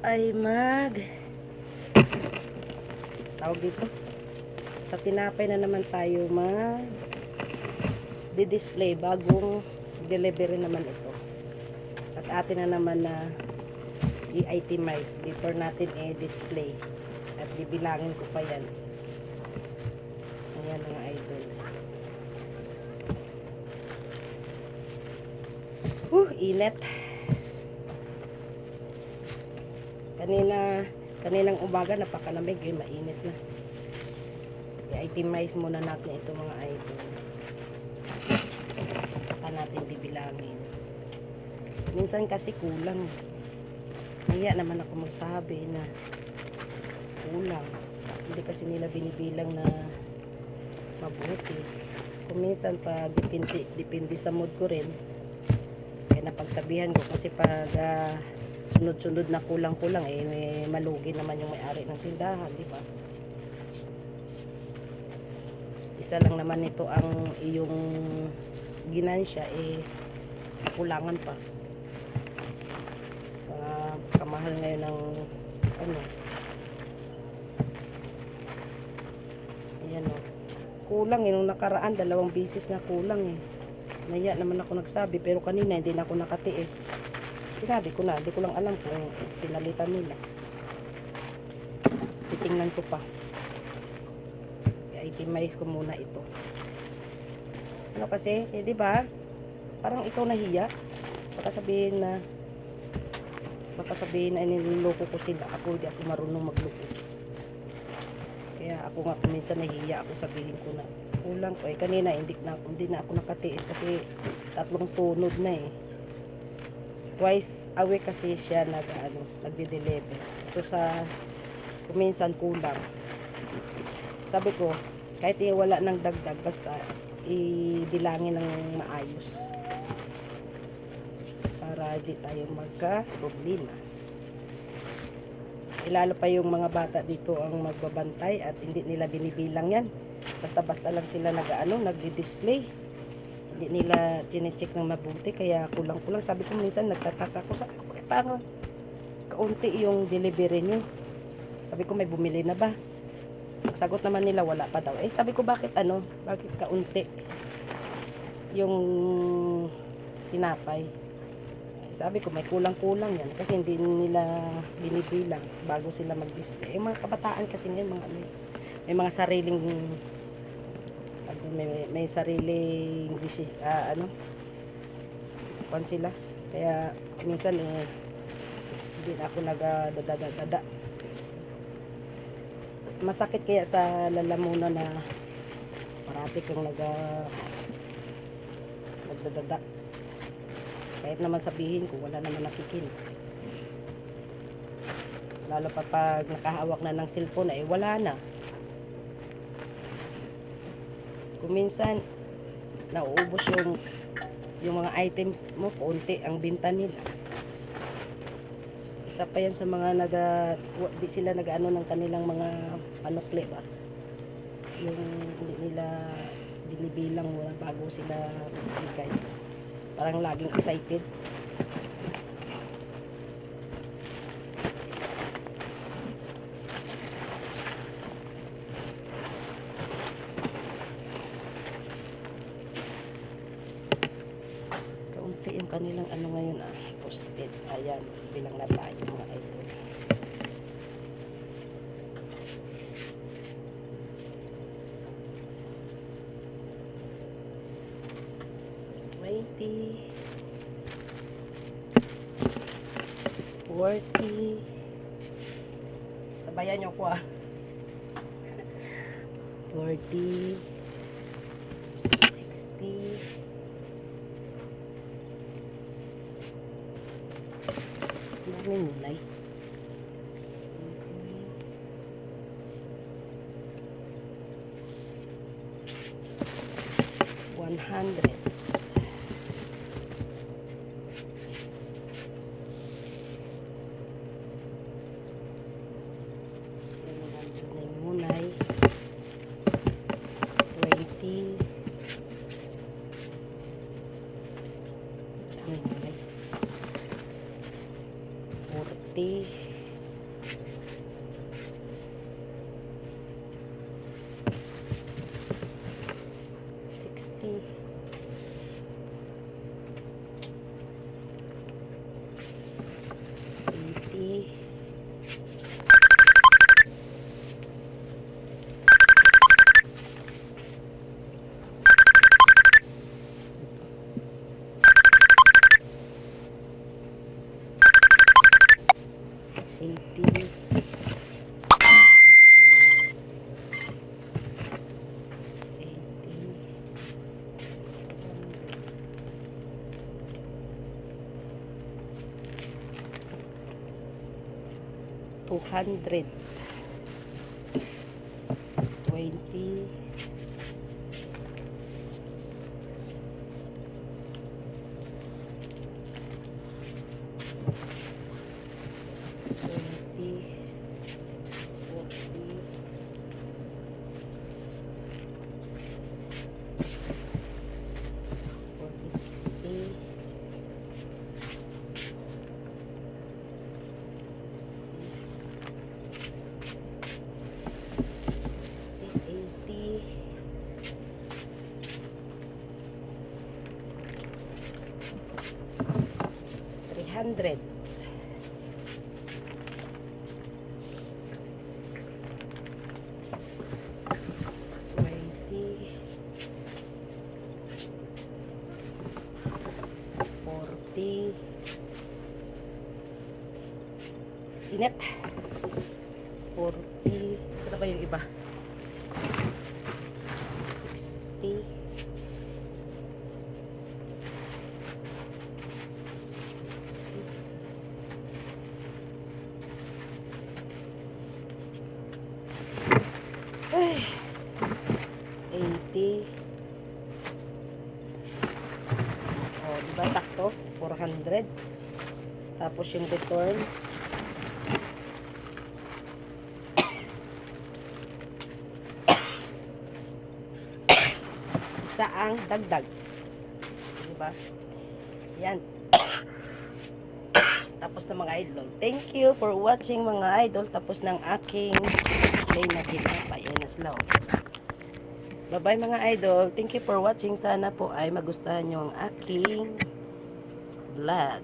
ay tawag dito, sa tinapay na naman tayo di-display. Bagong delivery naman ito, at atin na naman na i-itemize before natin i-display, at bibilangin ko pa yan. Ayan mga idol. Init. Kaninang umaga napakalamig, mainit na. I-itemize muna natin ito mga idol, tsaka natin bibilangin. Minsan kasi kulang, kaya naman ako magsabi na kulang. Hindi kasi nila binibilang na mabuti. Kung minsan pag depende sa mood ko rin, kaya napagsabihan ko, kasi pag sunod-sunod na kulang-kulang, may malugi naman yung may-ari ng tindahan, di ba? Isa lang naman ito ang iyong ginansya, kulangan pa sa kamahal ngayon ng ayan o, kulang nung nakaraan 2 beses na kulang Naya naman ako nagsabi, pero kanina hindi na ako nakatiis. Sinabi ko na, hindi ko lang alam kung pinalitan nila. Titingnan ko pa. I-itemize ko muna ito. Ano kasi, di ba? Parang ikaw nahiya. Baka sabihin na niloloko ko sila. Ako, hindi ako marunong magloko. Kaya ako nga minsan nahiya ako, sabihin ko na kulang ko. Kanina hindi na ako nakatiis kasi 3 sunod na twice a week kasi siya nagde-deliver. So kung minsan kulang, sabi ko kahit wala ng dagdag, basta ibilangin ng maayos para hindi tayo magka-problema. Lalo pa yung mga bata dito ang magbabantay at hindi nila binibilang yan. Basta-basta lang sila nagdi-display. Hindi nila chine-check ng mabuti, kaya kulang-kulang. Sabi ko minsan, nagtataka ko, parang kaunti yung delivery nyo. Sabi ko, may bumili na ba? Sagot naman nila, wala pa daw. Sabi ko, bakit kaunti yung tinapay? Sabi ko, may kulang-kulang yan kasi hindi nila binibilang bago sila mag-display. Mga kabataan kasi ngayon, may mga sariling may sariling kung sila. Kaya minsan hindi na ako nagdadada. Masakit kaya sa lalamunan na parati kang nagdadada. Kahit naman sabihin ko, wala naman nakikinig. Lalo pa pag nakahawak na ng cellphone, wala na. Kung minsan nauubos yung mga items mo, konti ang binta nila. Isa pa yan sa mga di sila ng kanilang mga panukli ba, yung hindi nila binibilang muna bago sila magbigay. Parang laging excited. Kaunti yung kanilang ngayon posted. Ayan, bilang na tayo mga idol. $20, $40. Sabayan nyo ko $40, $60. Daming mulay. $100. Munay 20. Ang munay 40. 80. 80. 200. 20. 20. 40. 60. 80. 300. 20. 40. Init. 40. Saan ba yung iba? 60. 80. Oh, diba sakto? 400. Tapos yung return. Isa ang dagdag. Diba? Yan. Tapos na mga idol. Thank you for watching mga idol. Tapos ng aking play na tinapay. Yan na slow. Bye-bye mga idol. Thank you for watching. Sana po ay magustuhan nyo ang aking vlog.